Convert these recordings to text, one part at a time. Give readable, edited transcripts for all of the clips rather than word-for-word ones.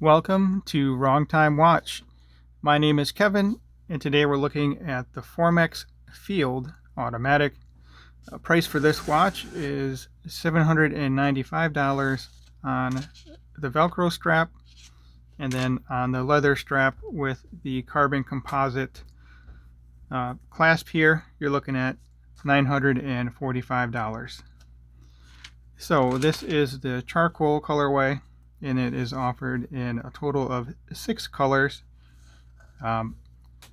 Welcome to Wrong Time Watch. My name is Kevin, and today we're looking at the Formex Field Automatic. Price for this watch is $795 on the Velcro strap, and then on the leather strap with the carbon composite clasp here, you're looking at $945. So this is the charcoal colorway, and it is offered in a total of 6 colors.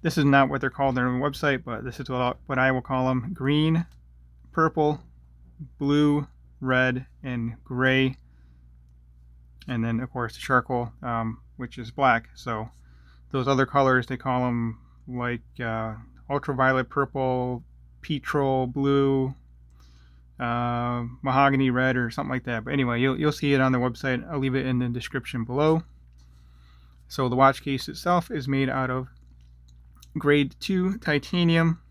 This is not what they're called on their website, but this is what I will call them: green, purple, blue, red, and gray. And then, of course, the charcoal, which is black. So those other colors, they call them like ultraviolet purple, petrol blue, mahogany red, or something like that. But anyway, you'll see it on their website. I'll leave it in the description below. So the watch case itself is made out of grade 2 titanium.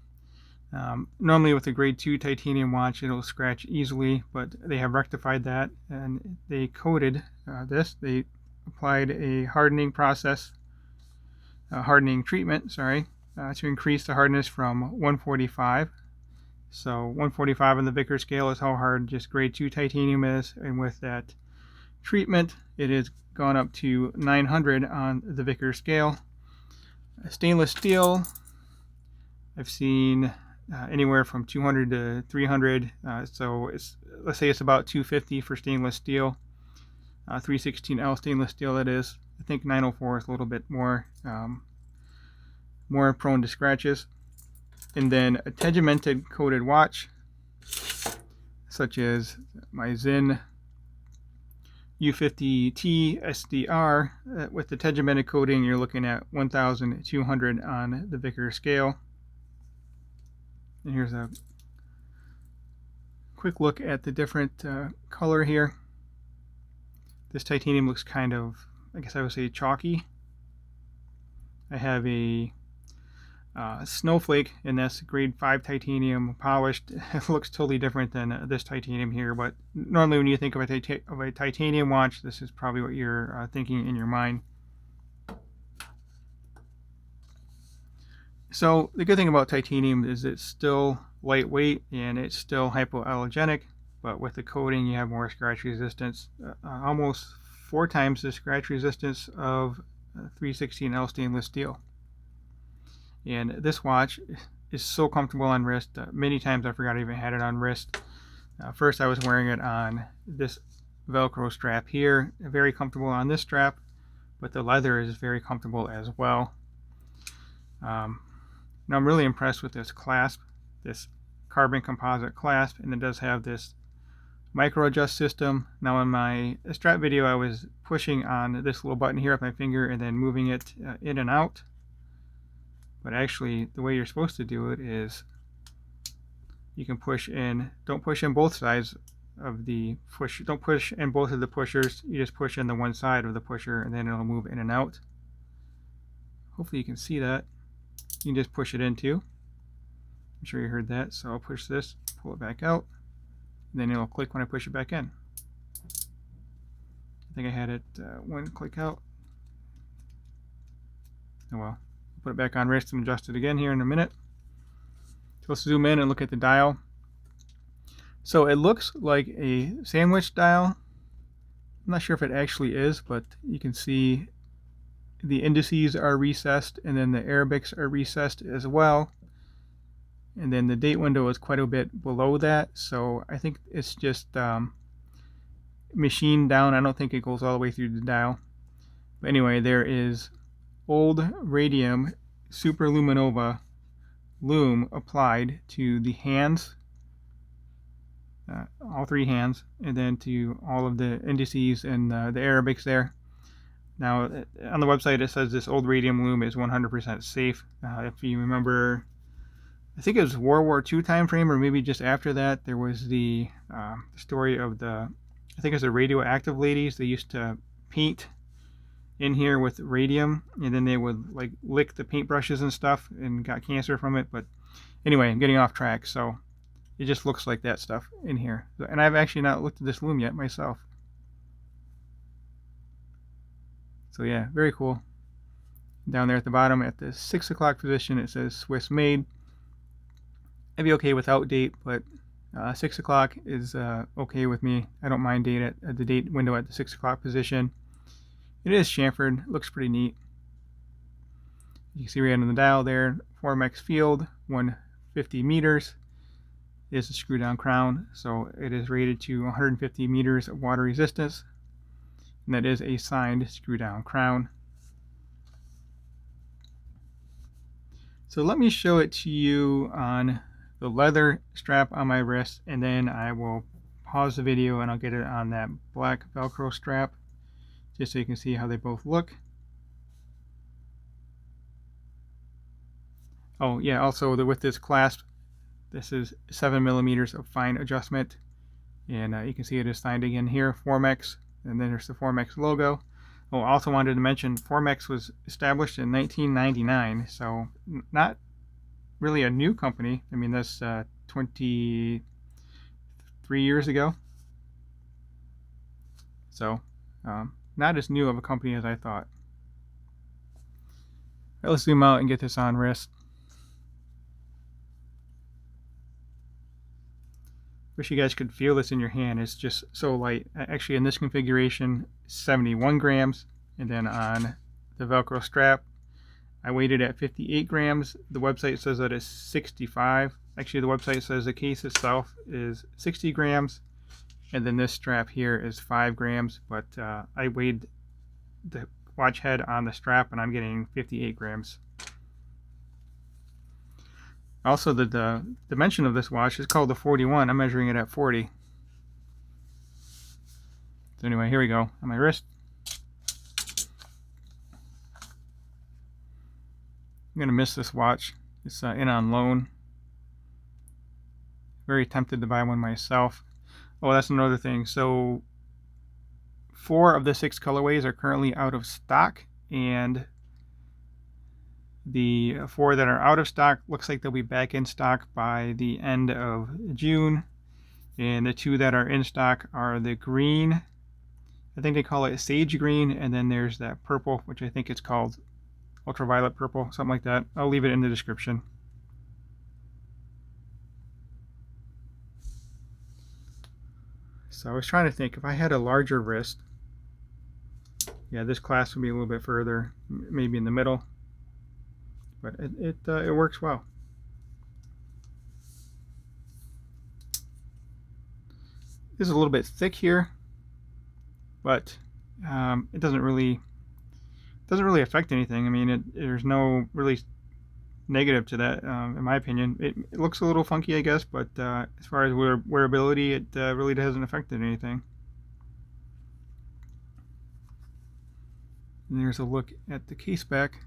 Normally with a grade 2 titanium watch, it'll scratch easily, but they have rectified that, and they coated this. They applied a hardening treatment, to increase the hardness from 145. So 145 on the Vickers scale is how hard just grade 2 titanium is, and with that treatment, it has gone up to 900 on the Vickers scale. Stainless steel, I've seen anywhere from 200 to 300. So let's say it's about 250 for stainless steel. 316L stainless steel, that is. I think 904 is a little bit more prone to scratches. And then a tegimented coated watch, such as my Zinn U50T SDR. With the tegimented coating, you're looking at 1,200 on the Vickers scale. And here's a quick look at the different color here. This titanium looks kind of, I guess I would say, chalky. I have a snowflake, and that's grade 5 titanium polished. It looks totally different than this titanium here, but normally when you think of a titanium watch, this is probably what you're thinking in your mind. So the good thing about titanium is it's still lightweight and it's still hypoallergenic, but with the coating you have more scratch resistance, almost 4 times the scratch resistance of 316L stainless steel. And this watch is so comfortable on wrist. Many times I forgot I even had it on wrist. First I was wearing it on this Velcro strap here. Very comfortable on this strap, but the leather is very comfortable as well. Now I'm really impressed with this clasp, this carbon composite clasp, and it does have this micro adjust system. Now in my strap video I was pushing on this little button here with my finger and then moving it in and out. But actually, the way you're supposed to do it is you can push in. Don't push in both sides of the push. Don't push in both of the pushers. You just push in the one side of the pusher, and then it'll move in and out. Hopefully, you can see that. You can just push it in too. I'm sure you heard that. So I'll push this, pull it back out, and then it'll click when I push it back in. I think I had it one click out. Oh well. Put it back on wrist and adjust it again here in a minute. So let's zoom in and look at the dial. So it looks like a sandwich dial. I'm not sure if it actually is, but you can see the indices are recessed, and then the Arabics are recessed as well. And then the date window is quite a bit below that. So I think it's just machined down. I don't think it goes all the way through the dial. But anyway, there is old radium superluminova loom applied to the hands, all 3 hands, and then to all of the indices and the Arabics there. Now on the website it says this old radium loom is 100% safe. If you remember, I think it was World War II time frame, or maybe just after that, there was the story of I think it was the radioactive ladies. They used to paint in here with radium, and then they would like lick the paintbrushes and stuff and got cancer from it. But anyway, I'm getting off track. So it just looks like that stuff in here, and I've actually not looked at this loom yet myself. So yeah, very cool. Down there at the bottom at the 6 o'clock position, it says Swiss made. I'd be okay without date, but 6 o'clock is okay with me. I don't mind date at the date window at the 6 o'clock position. It is chamfered, looks pretty neat. You can see right on the dial there, Formex field, 150 meters is a screw down crown, so it is rated to 150 meters of water resistance, and that is a signed screw down crown. So let me show it to you on the leather strap on my wrist, and then I will pause the video and I'll get it on that black Velcro strap, just so you can see how they both look. Oh yeah, also with this clasp, this is 7 millimeters of fine adjustment, and you can see it is signed again here, Formex, and then there's the Formex logo. Oh, I also wanted to mention Formex was established in 1999, so not really a new company. I mean, that's 23 years ago, so not as new of a company as I thought. All right, let's zoom out and get this on wrist. Wish you guys could feel this in your hand. It's just so light. Actually, in this configuration, 71 grams, and then on the Velcro strap, I weighed it at 58 grams. The website says that it's 65. Actually, the website says the case itself is 60 grams, and then this strap here is 5 grams, but I weighed the watch head on the strap, and I'm getting 58 grams. Also, the dimension of this watch is called the 41. I'm measuring it at 40. So anyway, here we go on my wrist. I'm gonna miss this watch. It's in on loan. Very tempted to buy one myself. Oh, that's another thing. So 4 of the 6 colorways are currently out of stock, and the 4 that are out of stock looks like they'll be back in stock by the end of June. And the 2 that are in stock are the green, I think they call it sage green, and then there's that purple, which I think it's called ultraviolet purple, something like that. I'll leave it in the description. So I was trying to think, if I had a larger wrist, yeah, this clasp would be a little bit further, maybe in the middle. But it works well. This is a little bit thick here, but it doesn't really affect anything. I mean, there's no really negative to that, in my opinion. It looks a little funky, I guess, but as far as wearability, it really hasn't affected anything. And there's a look at the case back.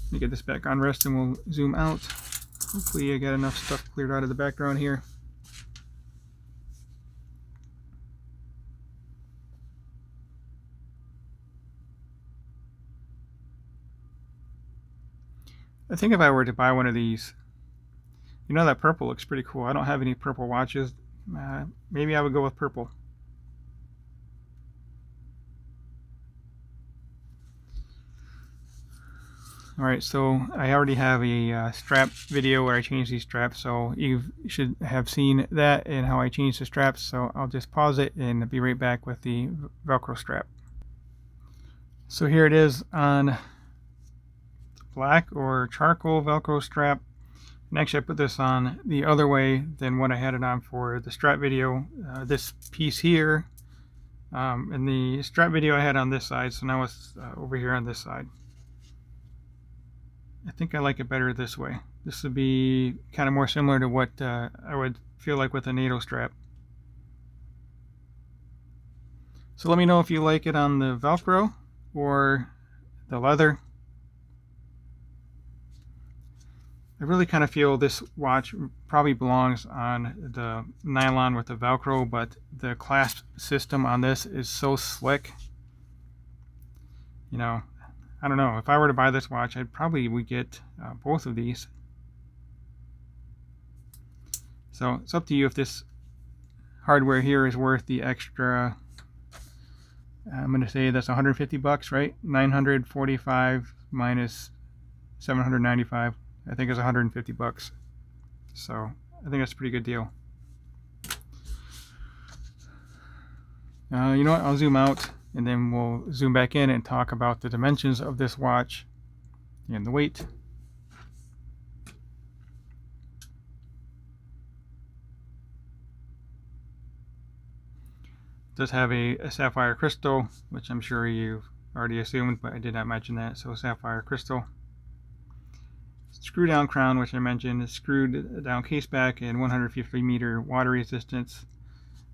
Let me get this back on wrist and we'll zoom out. Hopefully I got enough stuff cleared out of the background here. I think if I were to buy one of these, you know, that purple looks pretty cool. I don't have any purple watches. Maybe I would go with purple. Alright, so I already have a strap video where I changed these straps, so you should have seen that and how I changed the straps, so I'll just pause it and be right back with the Velcro strap. So here it is on black or charcoal Velcro strap, and actually I put this on the other way than what I had it on for the strap video. This piece here, and the strap video I had on this side, so now it's over here on this side. I think I like it better this way. This would be kind of more similar to what I would feel like with a NATO strap. So let me know if you like it on the Velcro or the leather. I really kind of feel this watch probably belongs on the nylon with the Velcro, but the clasp system on this is so slick. You know, I don't know. If I were to buy this watch, I probably would get both of these. So it's up to you if this hardware here is worth the extra, I'm going to say that's 150 bucks, right? 945 minus 795, I think it's 150 bucks. So I think that's a pretty good deal. You know what, I'll zoom out and then we'll zoom back in and talk about the dimensions of this watch and the weight. It does have a sapphire crystal, which I'm sure you've already assumed, but I did not mention that. So sapphire crystal. Screw down crown, which I mentioned, screwed down case back, and 150 meter water resistance.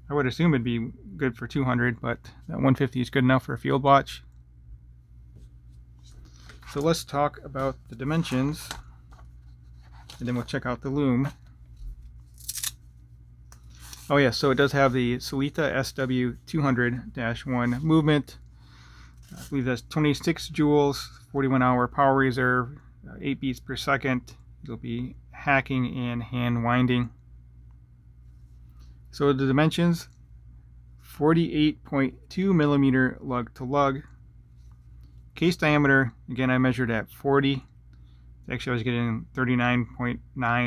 I would assume it'd be good for 200, but that 150 is good enough for a field watch. So let's talk about the dimensions, and then we'll check out the Loom. Oh yeah, so it does have the Sellita SW200-1 movement. I believe that's 26 joules, 41-hour power reserve, 8 beats per second. It'll be hacking and hand winding. So the dimensions, 48.2 millimeter lug to lug. Case diameter, again, I measured at 40. Actually, I was getting 39.9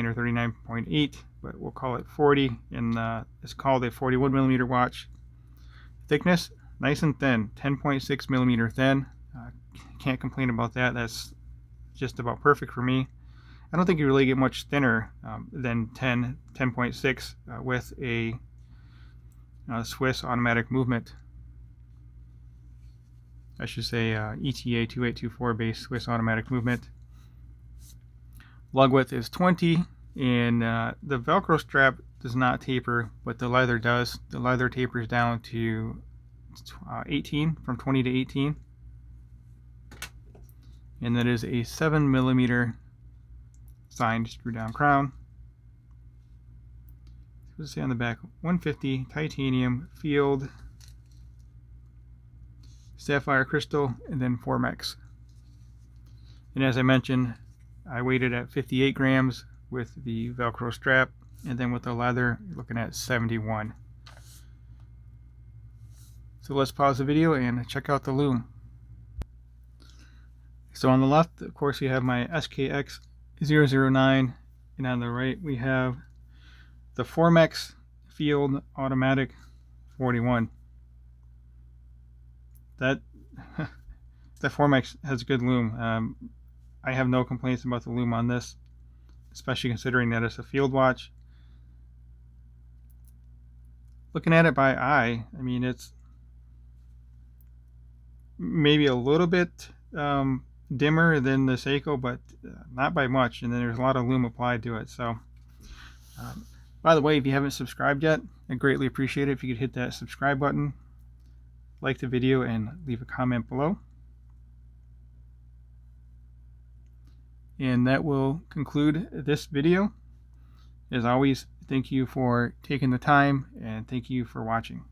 or 39.8, but we'll call it 40. And it's called a 41 millimeter watch. Thickness, nice and thin, 10.6 millimeter thin. Can't complain about that. That's just about perfect for me. I don't think you really get much thinner than 10.6 with a Swiss automatic movement. I should say ETA 2824 base Swiss automatic movement. Lug width is 20, and the Velcro strap does not taper, but the leather does. The leather tapers down to 18, from 20 to 18. And that is a 7 millimeter signed screw down crown. Let's see on the back, 150 titanium field, sapphire crystal, and then Formex. And as I mentioned, I weighted at 58 grams with the Velcro strap, and then with the leather, you're looking at 71. So let's pause the video and check out the Loom. So on the left, of course, we have my SKX 009, and on the right we have the Formex Field Automatic 41. That the Formex has a good Loom. I have no complaints about the Loom on this, especially considering that it's a field watch. Looking at it by eye, I mean, it's maybe a little bit dimmer than the Seiko, but not by much, and then there's a lot of Loom applied to it. So by the way, if you haven't subscribed yet, I'd greatly appreciate it if you could hit that subscribe button, like the video, and leave a comment below. And that will conclude this video. As always, thank you for taking the time, and thank you for watching.